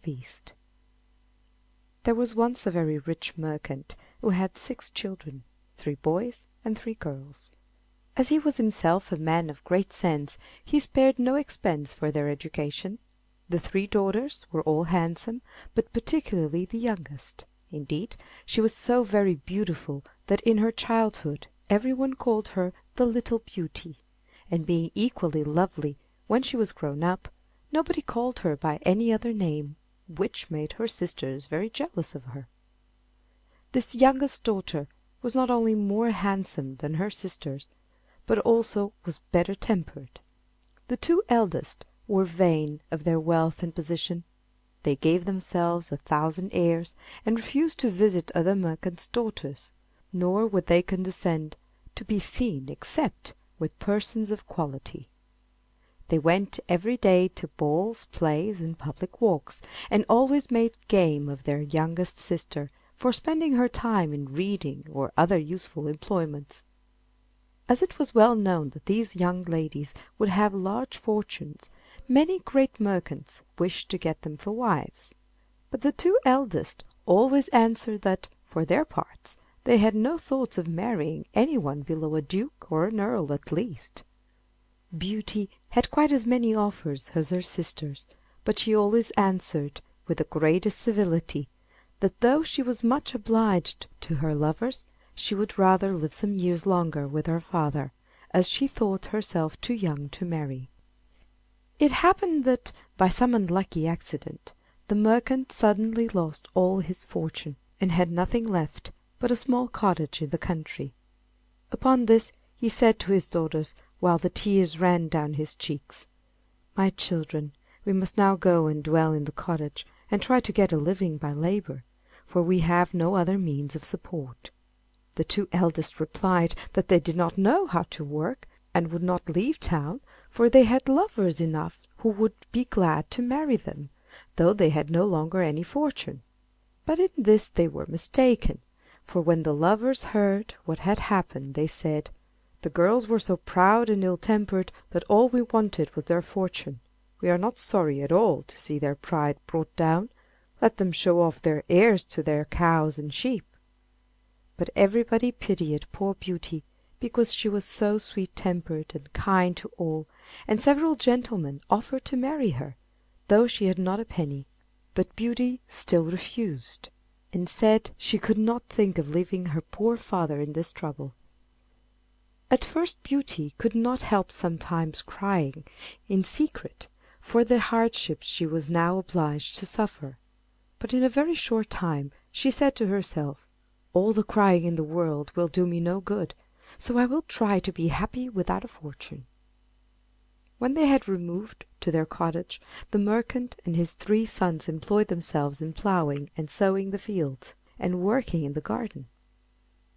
Beast. There was once a very rich merchant who had 6 children, 3 boys and 3 girls. As he was himself a man of great sense, he spared no expense for their education. The 3 daughters were all handsome, but particularly the youngest. Indeed, she was so very beautiful that in her childhood every one called her the Little Beauty, and being equally lovely when she was grown up, nobody called her by any other name, which made her sisters very jealous of her. This youngest daughter was not only more handsome than her sisters, but also was better tempered. The 2 eldest were vain of their wealth and position. They gave themselves 1,000 airs, and refused to visit other merchants' daughters, nor would they condescend to be seen except with persons of quality. They went every day to balls, plays, and public walks, and always made game of their youngest sister for spending her time in reading or other useful employments. As it was well known that these young ladies would have large fortunes, many great merchants wished to get them for wives. But the 2 eldest always answered that, for their parts, they had no thoughts of marrying any one below a duke or an earl at least. Beauty had quite as many offers as her sisters, but she always answered, with the greatest civility, that though she was much obliged to her lovers, she would rather live some years longer with her father, as she thought herself too young to marry. It happened that, by some unlucky accident, the merchant suddenly lost all his fortune, and had nothing left but a small cottage in the country. Upon this he said to his daughters, while the tears ran down his cheeks, "My children, we must now go and dwell in the cottage, and try to get a living by labor, for we have no other means of support." The 2 eldest replied that they did not know how to work, and would not leave town, for they had lovers enough who would be glad to marry them, though they had no longer any fortune. But in this they were mistaken, for when the lovers heard what had happened they said, "The girls were so proud and ill-tempered that all we wanted was their fortune. We are not sorry at all to see their pride brought down. Let them show off their heirs to their cows and sheep." But everybody pitied poor Beauty because she was so sweet-tempered and kind to all, and several gentlemen offered to marry her, though she had not a penny. But Beauty still refused, and said she could not think of leaving her poor father in this trouble. At first Beauty could not help sometimes crying in secret for the hardships she was now obliged to suffer, but in a very short time she said to herself, "All the crying in the world will do me no good, so I will try to be happy without a fortune." When they had removed to their cottage, the merchant and his 3 sons employed themselves in plowing and sowing the fields, and working in the garden.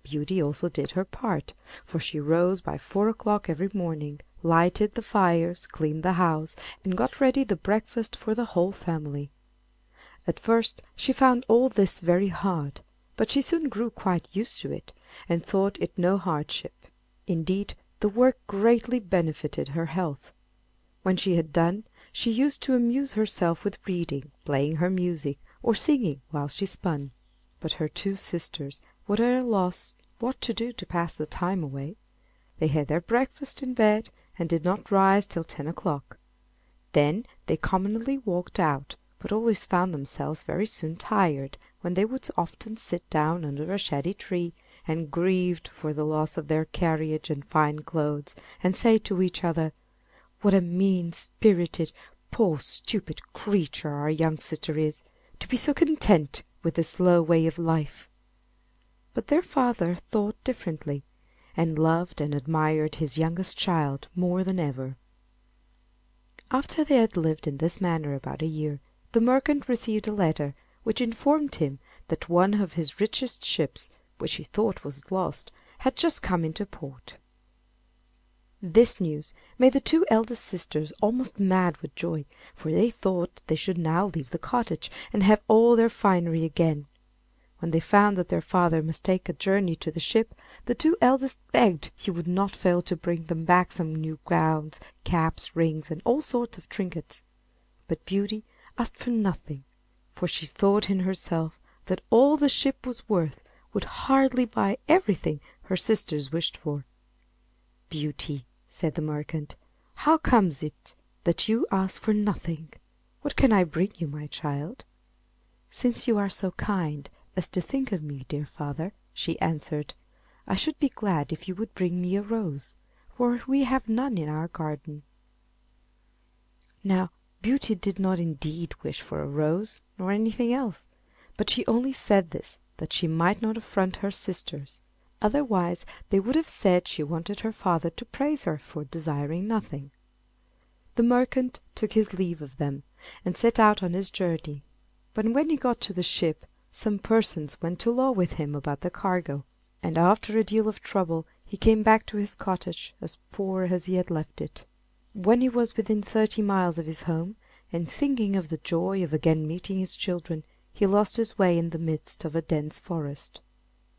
Beauty also did her part, for she rose by 4 o'clock every morning, lighted the fires, cleaned the house, and got ready the breakfast for the whole family. At first she found all this very hard, but she soon grew quite used to it, and thought it no hardship. Indeed, the work greatly benefited her health. When she had done, she used to amuse herself with reading, playing her music, or singing while she spun. But her 2 sisters were at a loss what to do to pass the time away. They had their breakfast in bed, and did not rise till 10 o'clock. Then they commonly walked out, but always found themselves very soon tired, when they would often sit down under a shady tree, and grieved for the loss of their carriage and fine clothes, and say to each other, "What a mean-spirited, poor, stupid creature our young sister is, to be so content with this low way of life." But their father thought differently, and loved and admired his youngest child more than ever. After they had lived in this manner about a year, the merchant received a letter which informed him that one of his richest ships, which he thought was lost, had just come into port. This news made the 2 eldest sisters almost mad with joy, for they thought they should now leave the cottage, and have all their finery again. When they found that their father must take a journey to the ship, the 2 eldest begged he would not fail to bring them back some new gowns, caps, rings, and all sorts of trinkets. But Beauty asked for nothing. for she thought in herself that all the ship was worth would hardly buy everything her sisters wished for. "Beauty," said the merchant, "how comes it that you ask for nothing? What can I bring you, my child?" "Since you are so kind as to think of me, dear father," she answered, "I should be glad if you would bring me a rose, for we have none in our garden." Now Beauty did not indeed wish for a rose, nor anything else, but she only said this that she might not affront her sisters, otherwise they would have said she wanted her father to praise her for desiring nothing. The merchant took his leave of them, and set out on his journey, but when he got to the ship some persons went to law with him about the cargo, and after a deal of trouble he came back to his cottage as poor as he had left it. When he was within 30 miles of his home, and thinking of the joy of again meeting his children, he lost his way in the midst of a dense forest.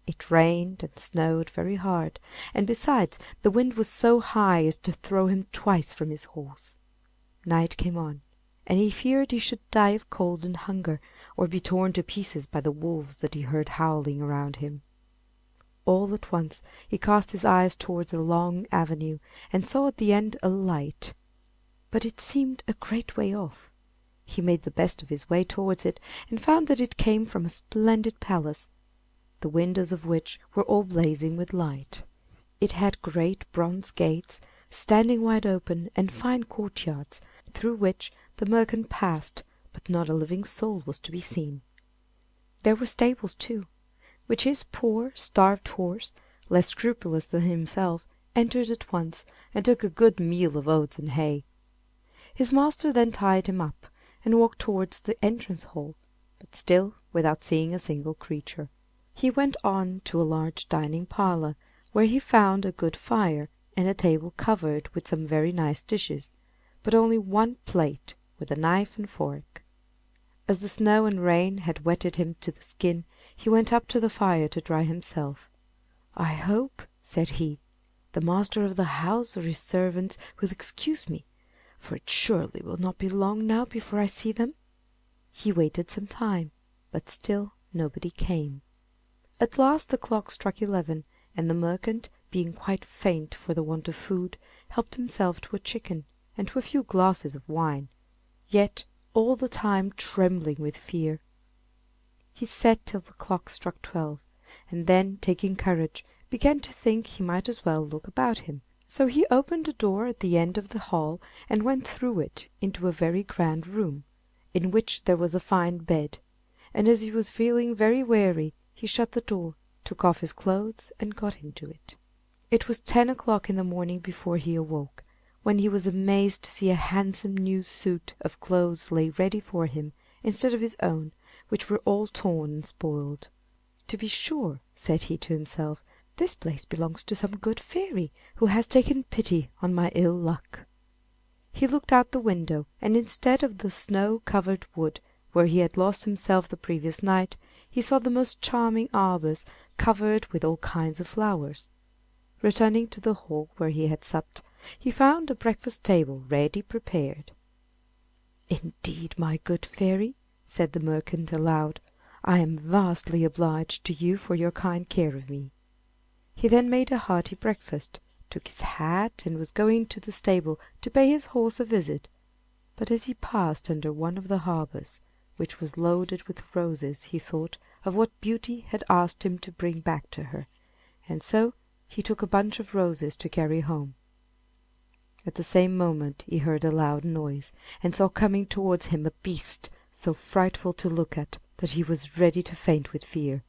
It rained and snowed very hard, and besides the wind was so high as to throw him twice from his horse. Night came on, and he feared he should die of cold and hunger, or be torn to pieces by the wolves that he heard howling around him. All at once he cast his eyes towards a long avenue, and saw at the end a light, but it seemed a great way off. He made the best of his way towards it, and found that it came from a splendid palace, the windows of which were all blazing with light. It had great bronze gates, standing wide open, and fine courtyards, through which the merchant passed, but not a living soul was to be seen. There were stables too, which his poor starved horse, less scrupulous than himself, entered at once, and took a good meal of oats and hay. His master then tied him up, and walked towards the entrance hall, but still without seeing a single creature. He went on to a large dining parlour, where he found a good fire, and a table covered with some very nice dishes, but only one plate with a knife and fork. As the snow and rain had wetted him to the skin, he went up to the fire to dry himself. "I hope," said he, "the master of the house or his servants will excuse me, for it surely will not be long now before I see them." He waited some time, but still nobody came. At last the clock struck 11, and the merchant, being quite faint for the want of food, helped himself to a chicken and to a few glasses of wine, yet all the time trembling with fear. He sat till the clock struck 12, and then, taking courage, began to think he might as well look about him. So he opened a door at the end of the hall and went through it into a very grand room, in which there was a fine bed, and as he was feeling very weary he shut the door, took off his clothes, and got into it. It was 10 o'clock in the morning before he awoke, when he was amazed to see a handsome new suit of clothes lay ready for him, instead of his own, which were all torn and spoiled. "To be sure," said he to himself, "this place belongs to some good fairy, who has taken pity on my ill luck." He looked out the window, and instead of the snow-covered wood where he had lost himself the previous night, he saw the most charming arbors covered with all kinds of flowers. Returning to the hall where he had supped, he found a breakfast table ready prepared. "Indeed, my good fairy," said the merchant aloud, "I am vastly obliged to you for your kind care of me." He then made a hearty breakfast, took his hat, and was going to the stable to pay his horse a visit, but as he passed under one of the arbors, which was loaded with roses, he thought of what Beauty had asked him to bring back to her, and so he took a bunch of roses to carry home. At the same moment he heard a loud noise, and saw coming towards him a beast so frightful to look at that he was ready to faint with fear.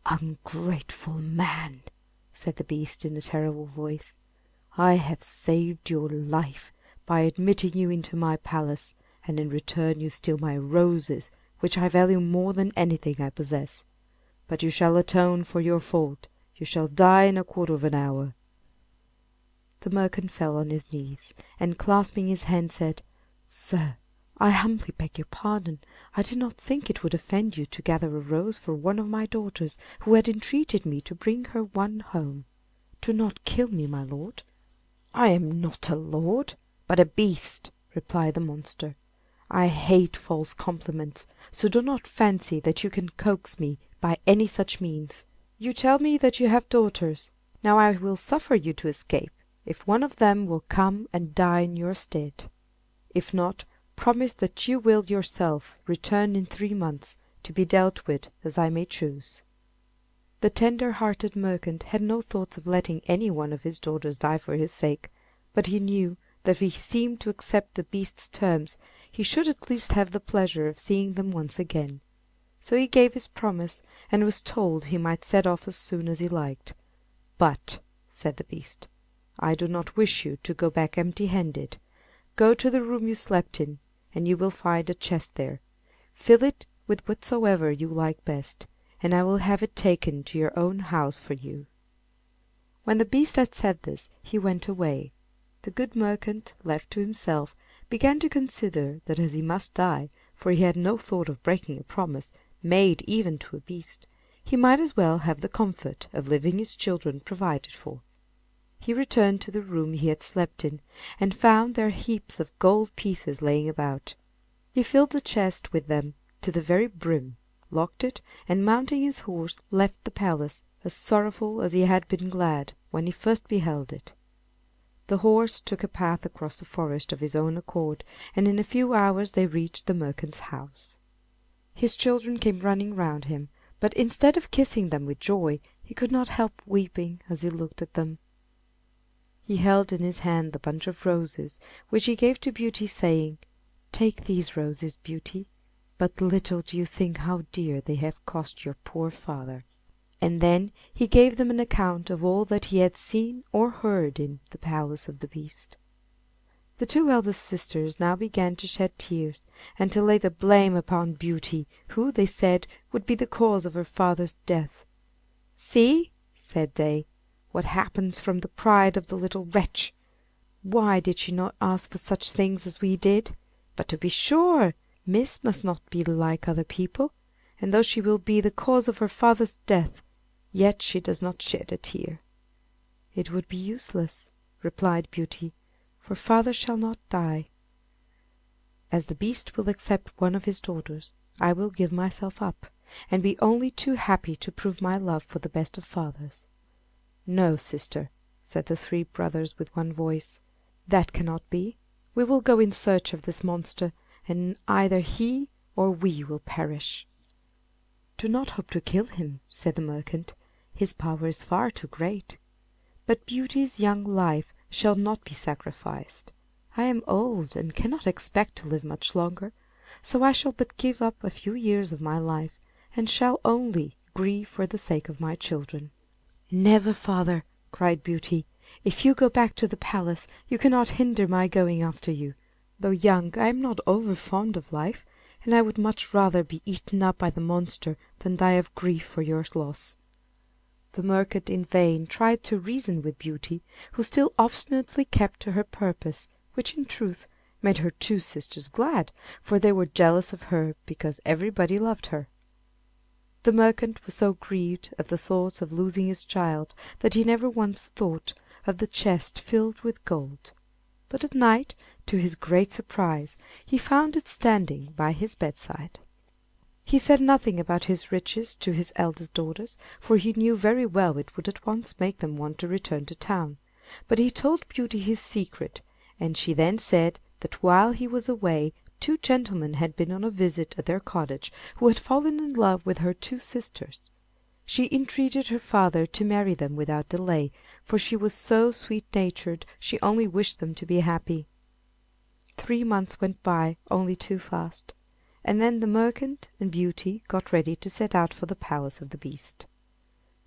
"Ungrateful man," said the beast in a terrible voice, "I have saved your life by admitting you into my palace, and in return you steal my roses, which I value more than anything I possess. But you shall atone for your fault. You shall die in a quarter of an hour." The merchant fell on his knees, and clasping his hand said, "Sir, I humbly beg your pardon. I did not think it would offend you to gather a rose for one of my daughters, who had entreated me to bring her one home. Do not kill me, my lord." "I am not a lord, but a beast," replied the monster. I hate false compliments, so do not fancy that you can coax me by any such means. You tell me that you have daughters. Now I will suffer you to escape, if one of them will come and die in your stead. If not, promise that you will yourself return in 3 months, to be dealt with as I may choose." The tender-hearted merchant had no thoughts of letting any one of his daughters die for his sake, but he knew that if he seemed to accept the beast's terms he should at least have the pleasure of seeing them once again. So he gave his promise, and was told he might set off as soon as he liked. "But," said the beast, "I do not wish you to go back empty-handed. Go to the room you slept in, and you will find a chest there. Fill it with whatsoever you like best, and I will have it taken to your own house for you." When the beast had said this he went away. The good merchant, left to himself, began to consider that as he must die, for he had no thought of breaking a promise made even to a beast, he might as well have the comfort of leaving his children provided for. He returned to the room he had slept in, and found there heaps of gold pieces laying about. He filled the chest with them to the very brim, locked it, and mounting his horse left the palace, as sorrowful as he had been glad when he first beheld it. The horse took a path across the forest of his own accord, and in a few hours they reached the merchant's house. His children came running round him, but instead of kissing them with joy, he could not help weeping as he looked at them. He held in his hand the bunch of roses, which he gave to Beauty, saying, "Take these roses, Beauty, but little do you think how dear they have cost your poor father." And then he gave them an account of all that he had seen or heard in the palace of the beast. The 2 eldest sisters now began to shed tears, and to lay the blame upon Beauty, who, they said, would be the cause of her father's death. "See," said they, "what happens from the pride of the little wretch! Why did she not ask for such things as we did? But to be sure, Miss must not be like other people, and though she will be the cause of her father's death, yet she does not shed a tear." "It would be useless," replied Beauty, "for father shall not die. As the beast will accept one of his daughters, I will give myself up, and be only too happy to prove my love for the best of fathers." "No, sister," said the 3 brothers with one voice, "that cannot be. We will go in search of this monster, and either he or we will perish." "Do not hope to kill him," said the merchant. "His power is far too great. But Beauty's young life shall not be sacrificed. I am old and cannot expect to live much longer, so I shall but give up a few years of my life, and shall only grieve for the sake of my children." "Never, father!" cried Beauty. "If you go back to the palace you cannot hinder my going after you. Though young, I am not over fond of life, and I would much rather be eaten up by the monster than die of grief for your loss." The merchant in vain tried to reason with Beauty, who still obstinately kept to her purpose, which in truth made her 2 sisters glad, for they were jealous of her because everybody loved her. The merchant was so grieved at the thoughts of losing his child that he never once thought of the chest filled with gold. But at night, to his great surprise, he found it standing by his bedside. He said nothing about his riches to his eldest daughters, for he knew very well it would at once make them want to return to town, but he told Beauty his secret, and she then said that while he was away 2 gentlemen had been on a visit at their cottage who had fallen in love with her 2 sisters. She entreated her father to marry them without delay, for she was so sweet-natured she only wished them to be happy. 3 months went by only too fast, and then the merchant and Beauty got ready to set out for the palace of the beast.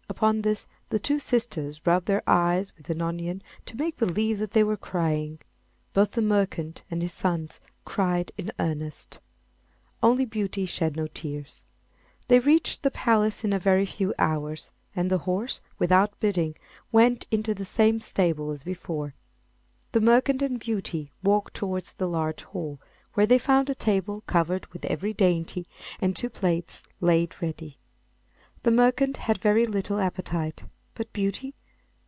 Upon this the 2 sisters rubbed their eyes with an onion to make believe that they were crying. Both the merchant and his sons cried in earnest. Only Beauty shed no tears. They reached the palace in a very few hours, and the horse, without bidding, went into the same stable as before. The merchant and Beauty walked towards the large hall, where they found a table covered with every dainty, and 2 plates laid ready. The merchant had very little appetite, but Beauty,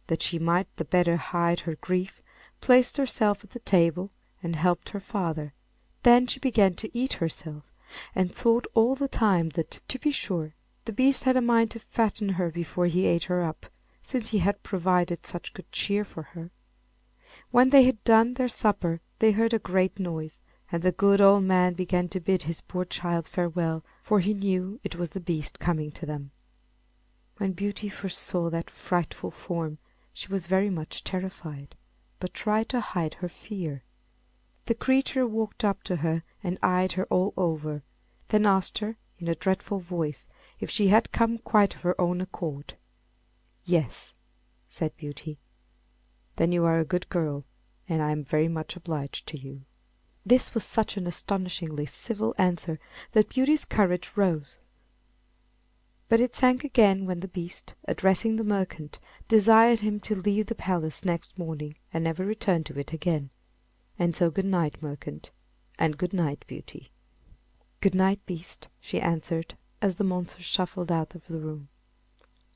that she might the better hide her grief, placed herself at the table and helped her father, Then she began to eat herself, and thought all the time that, to be sure, the beast had a mind to fatten her before he ate her up, since he had provided such good cheer for her. When they had done their supper they heard a great noise, and the good old man began to bid his poor child farewell, for he knew it was the beast coming to them. When Beauty first saw that frightful form she was very much terrified, but tried to hide her fear. The creature walked up to her and eyed her all over, then asked her, in a dreadful voice, if she had come quite of her own accord. "Yes," said Beauty. "Then you are a good girl, and I am very much obliged to you." This was such an astonishingly civil answer that Beauty's courage rose, but it sank again when the beast, addressing the merchant, desired him to leave the palace next morning and never return to it again. And so good night, merchant, and good night, Beauty. "Good night, beast," she answered, as the monster shuffled out of the room.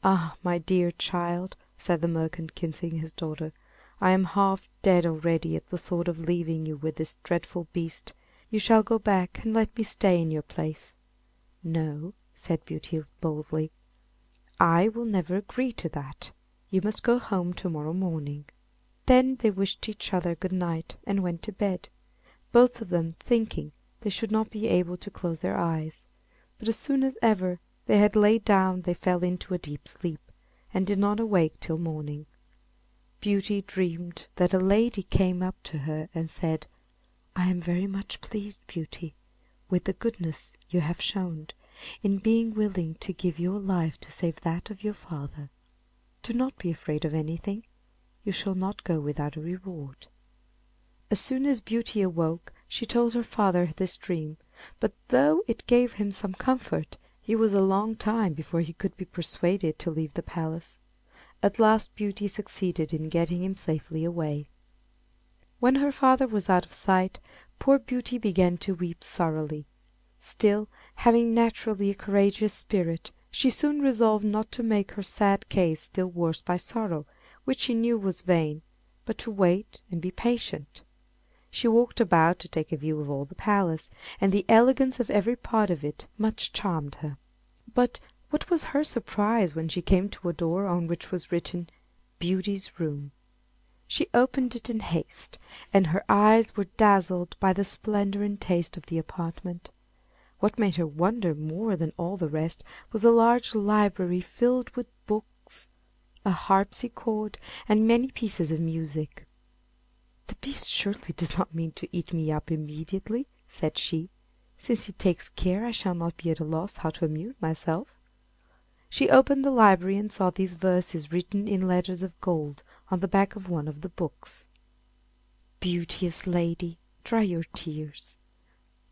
"Ah, my dear child," said the merchant, kissing his daughter, "I am half dead already at the thought of leaving you with this dreadful beast. You shall go back and let me stay in your place." "No," said Beauty boldly, "I will never agree to that. You must go home to morrow morning." Then they wished each other good night and went to bed, both of them thinking they should not be able to close their eyes. But as soon as ever they had laid down they fell into a deep sleep, and did not awake till morning. Beauty dreamed that a lady came up to her and said, "I am very much pleased, Beauty, with the goodness you have shown, in being willing to give your life to save that of your father. Do not be afraid of anything. You shall not go without a reward." As soon as Beauty awoke she told her father this dream, but though it gave him some comfort, it was a long time before he could be persuaded to leave the palace. At last Beauty succeeded in getting him safely away. When her father was out of sight, poor Beauty began to weep sorrowfully. Still, having naturally a courageous spirit, she soon resolved not to make her sad case still worse by sorrow, which she knew was vain, but to wait and be patient. She walked about to take a view of all the palace, and the elegance of every part of it much charmed her. But what was her surprise when she came to a door on which was written, "Beauty's Room." She opened it in haste, and her eyes were dazzled by the splendor and taste of the apartment. What made her wonder more than all the rest was a large library filled with books, a harpsichord, and many pieces of music. "The beast surely does not mean to eat me up immediately," said she. "Since he takes care I shall not be at a loss how to amuse myself." She opened the library and saw these verses written in letters of gold on the back of one of the books: "Beauteous lady, dry your tears.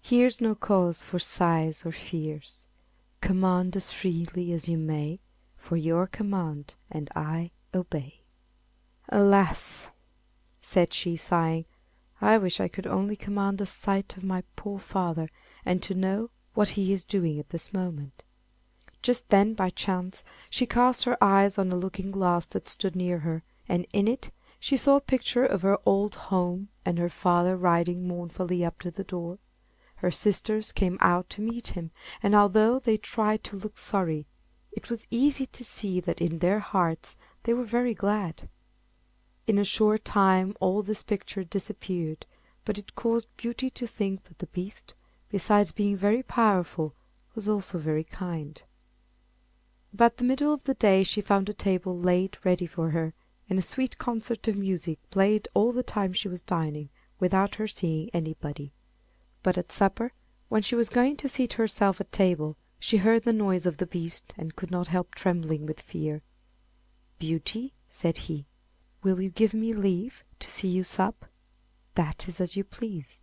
Here's no cause for sighs or fears. Command as freely as you may, for your command and I obey." "Alas!" said she, sighing, "I wish I could only command a sight of my poor father, and to know what he is doing at this moment." Just then, by chance, she cast her eyes on a looking glass that stood near her, and in it she saw a picture of her old home and her father riding mournfully up to the door. Her sisters came out to meet him, and although they tried to look sorry, it was easy to see that in their hearts they were very glad. In a short time all this picture disappeared, but it caused Beauty to think that the beast, besides being very powerful, was also very kind. About the middle of the day she found a table laid ready for her, and a sweet concert of music played all the time she was dining, without her seeing anybody. But at supper, when she was going to seat herself at table, she heard the noise of the beast, and could not help trembling with fear. "Beauty," said he, "will you give me leave to see you sup?" "That is as you please,"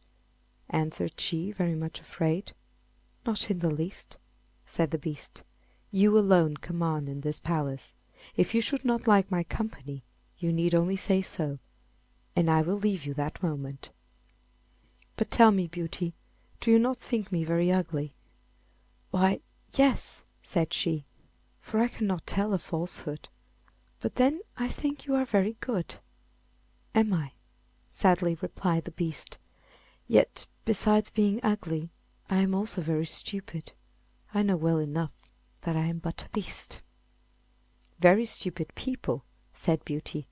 answered she, very much afraid. "Not in the least," said the beast. "You alone command in this palace. If you should not like my company, you need only say so, and I will leave you that moment. But tell me, Beauty, do you not think me very ugly?" "Why, yes," said she, "for I cannot tell a falsehood. But then I think you are very good." "Am I?" sadly replied the beast. Yet, besides being ugly, I am also very stupid. I know well enough that I am but a beast." "Very stupid people," said Beauty,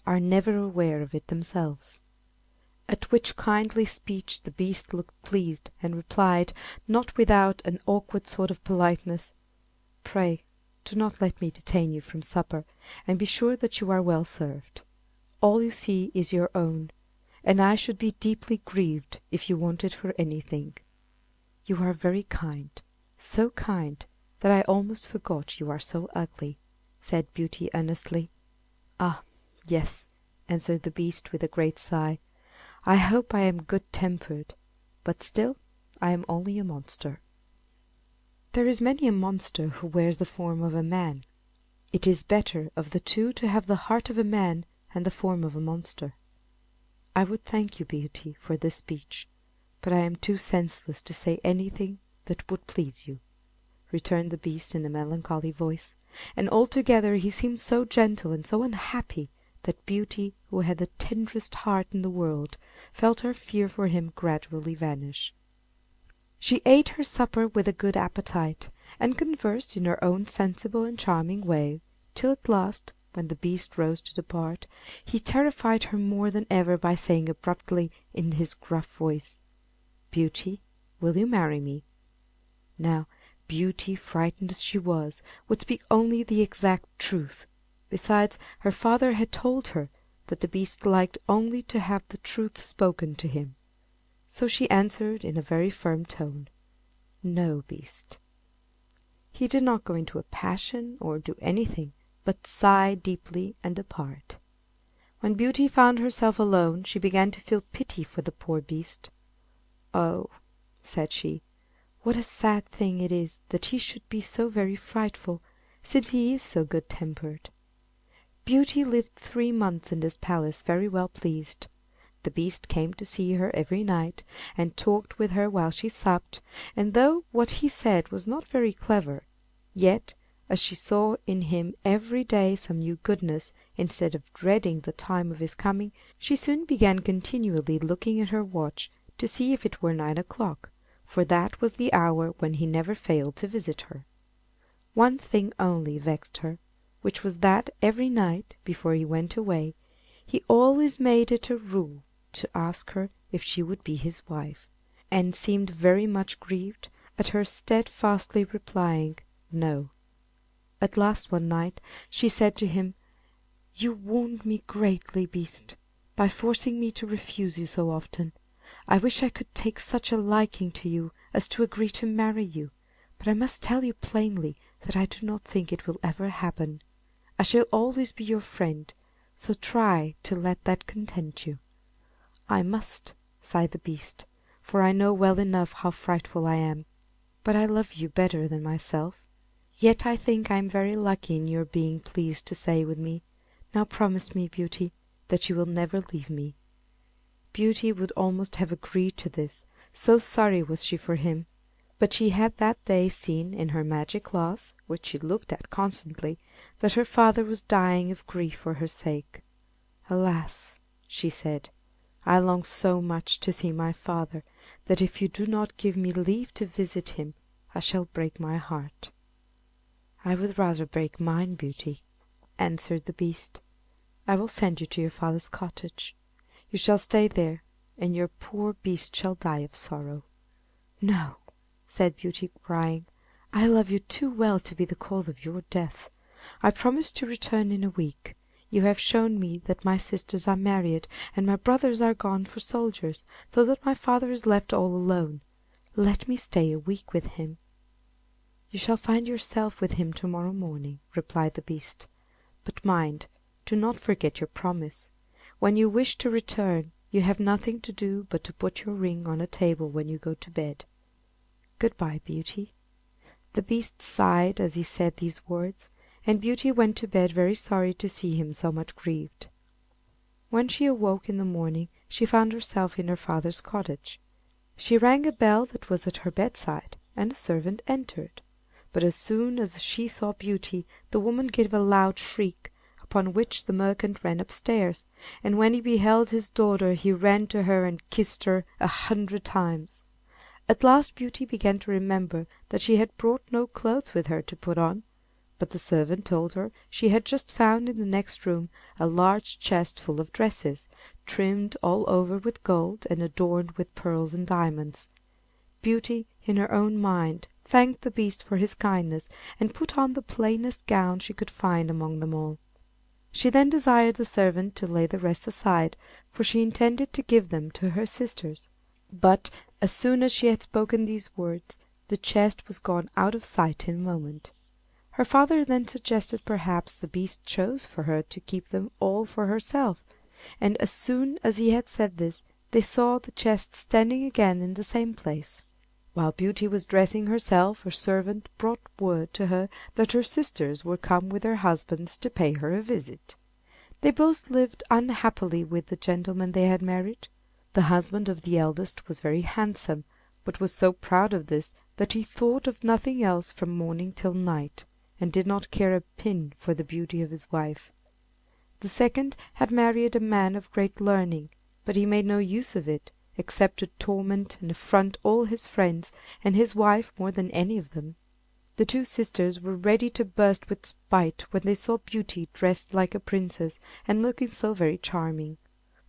"are never aware of it themselves." At which kindly speech the beast looked pleased, and replied, not without an awkward sort of politeness, "Pray do not let me detain you from supper, and be sure that you are well served. All you see is your own, and I should be deeply grieved if you wanted for anything. You are very kind, so kind that I almost forgot you are so ugly," said Beauty earnestly. "Ah, yes," answered the beast with a great sigh. "I hope I am good tempered, but still I am only a monster." There is many a monster who wears the form of a man. It is better of the two to have the heart of a man and the form of a monster. "I would thank you, Beauty, for this speech, but I am too senseless to say anything that would please you," returned the beast in a melancholy voice, and altogether he seemed so gentle and so unhappy that Beauty, who had the tenderest heart in the world, felt her fear for him gradually vanish. She ate her supper with a good appetite, and conversed in her own sensible and charming way, till at last, when the beast rose to depart, he terrified her more than ever by saying abruptly, in his gruff voice, "Beauty, will you marry me?" Now, Beauty, frightened as she was, would speak only the exact truth. Besides, her father had told her that the beast liked only to have the truth spoken to him. So she answered in a very firm tone, "No, beast." He did not go into a passion or do anything but sigh deeply and depart. When Beauty found herself alone she began to feel pity for the poor beast. "Oh," said she, "what a sad thing it is that he should be so very frightful, since he is so good tempered." Beauty lived 3 months in this palace very well pleased. The beast came to see her every night, and talked with her while she supped, and though what he said was not very clever, yet, as she saw in him every day some new goodness, instead of dreading the time of his coming, she soon began continually looking at her watch to see if it were 9 o'clock, for that was the hour when he never failed to visit her. One thing only vexed her, which was that every night, before he went away, he always made it a rule to ask her if she would be his wife, and seemed very much grieved at her steadfastly replying no. At last one night she said to him, "You wound me greatly, beast, by forcing me to refuse you so often. I wish I could take such a liking to you as to agree to marry you, but I must tell you plainly that I do not think it will ever happen. I shall always be your friend, so try to let that content you." "I must," sighed the beast, "for I know well enough how frightful I am. But I love you better than myself. Yet I think I am very lucky in your being pleased to stay with me. Now promise me, Beauty, that you will never leave me." Beauty would almost have agreed to this, so sorry was she for him. But she had that day seen in her magic glass, which she looked at constantly, that her father was dying of grief for her sake. "Alas!" she said, "I long so much to see my father that if you do not give me leave to visit him I shall break my heart." "I would rather break mine, Beauty," answered the beast. "I will send you to your father's cottage. You shall stay there, and your poor beast shall die of sorrow." "No," said Beauty, crying, "I love you too well to be the cause of your death. I promise to return in a week. You have shown me that my sisters are married, and my brothers are gone for soldiers, so that my father is left all alone. Let me stay a week with him." "You shall find yourself with him to morrow morning," replied the beast. "But mind, do not forget your promise. When you wish to return, you have nothing to do but to put your ring on a table when you go to bed. Good bye, Beauty." The beast sighed as he said these words, and Beauty went to bed very sorry to see him so much grieved. When she awoke in the morning she found herself in her father's cottage. She rang a bell that was at her bedside, and a servant entered. But as soon as she saw Beauty the woman gave a loud shriek, upon which the merchant ran upstairs, and when he beheld his daughter he ran to her and kissed her 100 times. At last Beauty began to remember that she had brought no clothes with her to put on, but the servant told her she had just found in the next room a large chest full of dresses, trimmed all over with gold and adorned with pearls and diamonds. Beauty, in her own mind, thanked the Beast for his kindness, and put on the plainest gown she could find among them all. She then desired the servant to lay the rest aside, for she intended to give them to her sisters. But as soon as she had spoken these words, the chest was gone out of sight in a moment. Her father then suggested perhaps the Beast chose for her to keep them all for herself, and as soon as he had said this they saw the chest standing again in the same place. While Beauty was dressing herself her servant brought word to her that her sisters were come with their husbands to pay her a visit. They both lived unhappily with the gentleman they had married. The husband of the eldest was very handsome, but was so proud of this that he thought of nothing else from morning till night, and did not care a pin for the beauty of his wife. The second had married a man of great learning, but he made no use of it, except to torment and affront all his friends, and his wife more than any of them. The two sisters were ready to burst with spite when they saw Beauty dressed like a princess and looking so very charming.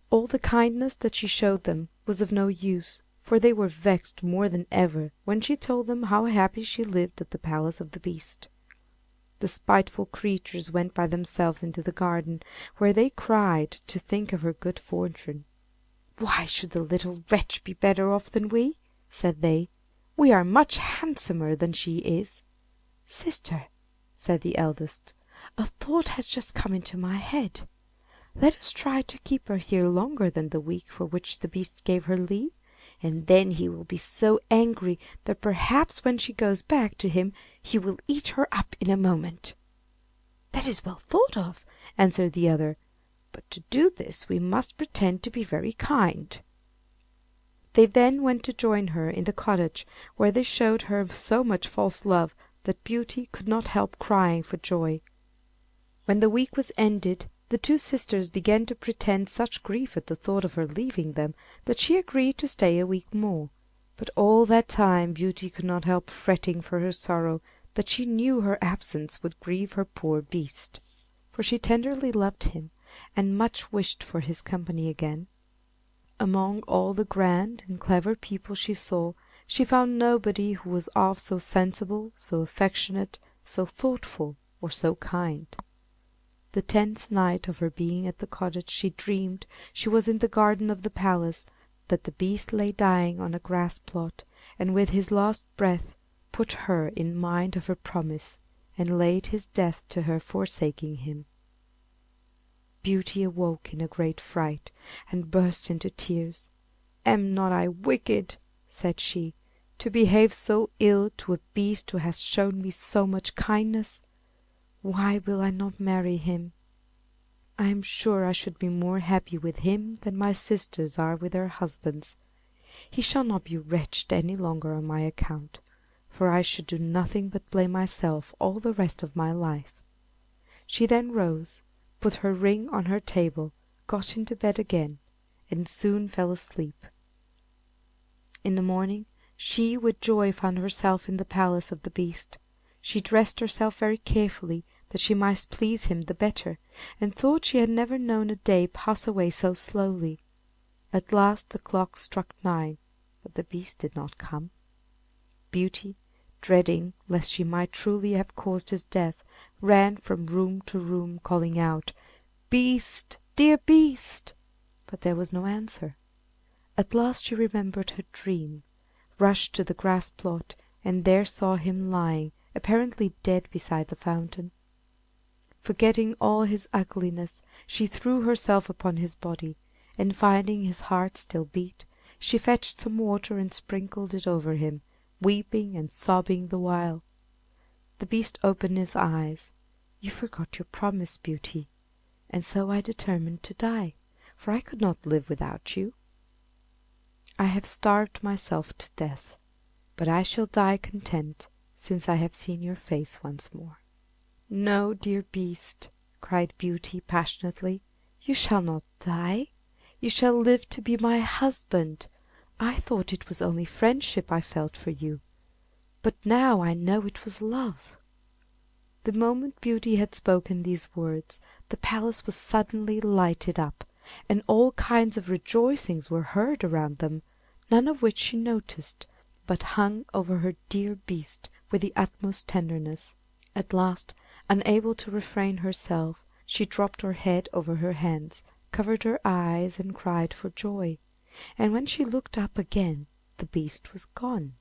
All the kindness that she showed them was of no use, for they were vexed more than ever when she told them how happy she lived at the palace of the Beast. The spiteful creatures went by themselves into the garden, where they cried to think of her good fortune. "Why should the little wretch be better off than we?" said they. "We are much handsomer than she is." "Sister," said the eldest, "a thought has just come into my head. Let us try to keep her here longer than the week for which the Beast gave her leave, and then he will be so angry that perhaps when she goes back to him he will eat her up in a moment." "That is well thought of," answered the other, "but to do this we must pretend to be very kind." They then went to join her in the cottage, where they showed her so much false love that Beauty could not help crying for joy. When the week was ended the two sisters began to pretend such grief at the thought of her leaving them that she agreed to stay a week more, but all that time Beauty could not help fretting for her sorrow that she knew her absence would grieve her poor Beast, for she tenderly loved him and much wished for his company again. Among all the grand and clever people she saw, she found nobody who was half so sensible, so affectionate, so thoughtful, or so kind. The 10th night of her being at the cottage she dreamed she was in the garden of the palace, that the Beast lay dying on a grass plot, and with his last breath put her in mind of her promise, and laid his death to her forsaking him. Beauty awoke in a great fright, and burst into tears. "Am not I wicked," said she, "to behave so ill to a Beast who has shown me so much kindness? Why will I not marry him? I am sure I should be more happy with him than my sisters are with their husbands. He shall not be wretched any longer on my account, for I should do nothing but blame myself all the rest of my life." She then rose, put her ring on her table, got into bed again, and soon fell asleep. In the morning she with joy found herself in the palace of the Beast. She dressed herself very carefully that she might please him the better, and thought she had never known a day pass away so slowly. At last the clock struck 9, but the Beast did not come. Beauty, dreading lest she might truly have caused his death, ran from room to room calling out, "Beast, dear Beast!" but there was no answer. At last she remembered her dream, rushed to the grass plot, and there saw him lying apparently dead beside the fountain. Forgetting all his ugliness, she threw herself upon his body, and finding his heart still beat, she fetched some water and sprinkled it over him, weeping and sobbing the while. The Beast opened his eyes. "You forgot your promise, Beauty, and so I determined to die, for I could not live without you. I have starved myself to death, but I shall die content, since I have seen your face once more." "No, dear Beast," cried Beauty passionately. "You shall not die. You shall live to be my husband. I thought it was only friendship I felt for you, but now I know it was love." The moment Beauty had spoken these words the palace was suddenly lighted up, and all kinds of rejoicings were heard around them, none of which she noticed, but hung over her dear beast with the utmost tenderness. At last, unable to refrain herself, she dropped her head over her hands, covered her eyes, and cried for joy. And when she looked up again the beast was gone.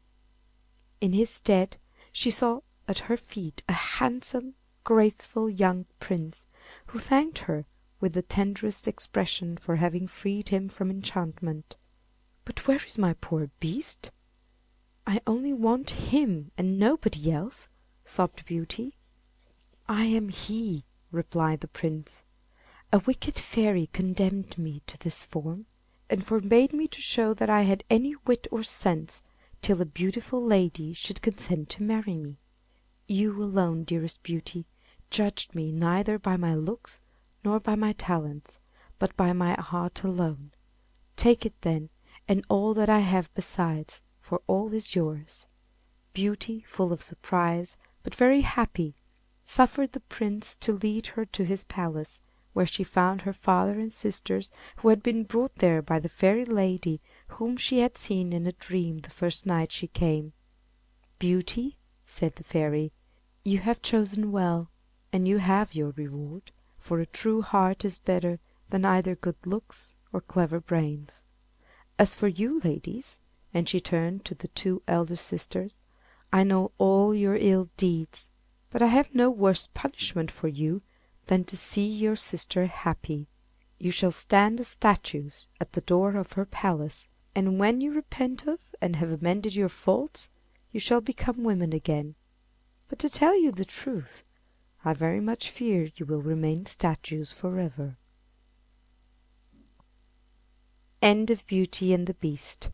In his stead she saw at her feet a handsome, graceful young prince, who thanked her with the tenderest expression for having freed him from enchantment. "But where is my poor beast? I only want him and nobody else," sobbed Beauty. "I am he," replied the prince. "A wicked fairy condemned me to this form, and forbade me to show that I had any wit or sense till a beautiful lady should consent to marry me. You alone, dearest Beauty, judged me neither by my looks nor by my talents, but by my heart alone. Take it then, and all that I have besides, for all is yours." Beauty, full of surprise, but very happy, suffered the prince to lead her to his palace, where she found her father and sisters, who had been brought there by the fairy lady whom she had seen in a dream the first night she came. "Beauty," said the fairy, "you have chosen well, and you have your reward, for a true heart is better than either good looks or clever brains. As for you, ladies," and she turned to the two elder sisters, "I know all your ill deeds, but I have no worse punishment for you than to see your sister happy. You shall stand as statues at the door of her palace, and when you repent of and have amended your faults, you shall become women again. But to tell you the truth, I very much fear you will remain statues forever." End of Beauty and the Beast.